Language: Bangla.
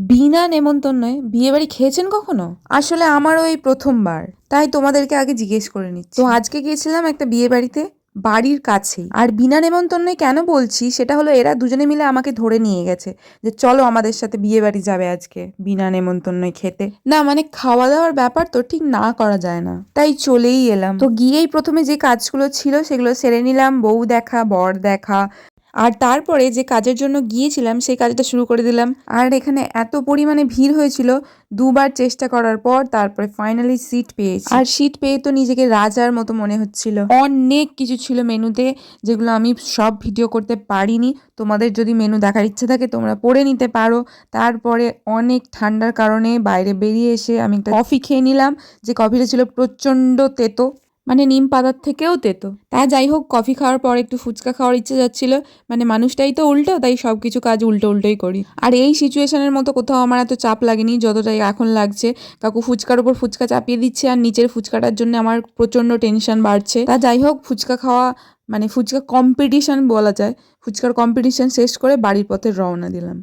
বিনা নেমন্তন্নয় বিয়ে বাড়ি খেয়েছেন কখনো? আসলে আমারও এই প্রথমবার, তাই তোমাদেরকে আগে জিজ্ঞেস করে নিচ্ছি। তো আজকে গিয়েছিলাম একটা বিয়ে বাড়িতে, বাড়ির কাছেই। আর বিনা নেমন্তন্নয় কেন বলছি সেটা হলো, এরা দুজনে মিলে আমাকে ধরে নিয়ে গেছে যে চলো আমাদের সাথে বিয়ে বাড়ি যাবে আজকে বিনা নেমন্তন্নয় খেতে। না মানে খাওয়া দাওয়ার ব্যাপার তো ঠিক না করা যায় না, তাই চলেই এলাম। তো গিয়েই প্রথমে যে কাজগুলো ছিল সেগুলো সেরে নিলাম, বউ দেখা, বর দেখা, আর তারপরে যে কাজের জন্য গিয়েছিলাম সেই কাজটা শুরু করে দিলাম। আর এখানে এত পরিমাণে ভিড় হয়েছিল, দুবার চেষ্টা করার পর তারপরে ফাইনালি সিট পেয়েছি। আর সিট পেয়ে তো নিজেকে রাজার মতো মনে হচ্ছিল। অনেক কিছু ছিল মেনুতে, যেগুলো আমি সব ভিডিও করতে পারিনি। তোমাদের যদি মেনু দেখার ইচ্ছে থাকে তোমরা পড়ে নিতে পারো। তারপরে অনেক ঠান্ডার কারণে বাইরে বেরিয়ে এসে আমি একটা কফি খেয়ে নিলাম, যে কফিটা ছিল প্রচণ্ড তেতো, মানে নিম পাতার থেকেও তেতো। তা যাই হোক, কফি খাওয়ার পর একটু ফুচকা খাওয়ার ইচ্ছে যাচ্ছিল, মানে মানুষটাই তো উল্টো, তাই সব কিছু কাজ উল্টোই করি। আর এই সিচুয়েশনের মতো কোথাও আমার এত চাপ লাগেনি যতটাই এখন লাগছে। কাকু ফুচকার উপর ফুচকা চাপিয়ে দিচ্ছে, আর নিচের ফুচকাটার জন্য আমার প্রচণ্ড টেনশন বাড়ছে। তা যাই হোক, ফুচকা খাওয়া মানে ফুচকা কম্পিটিশন বলা যায়, ফুচকার কম্পিটিশন শেষ করে বাড়ির পথে রওনা দিলাম।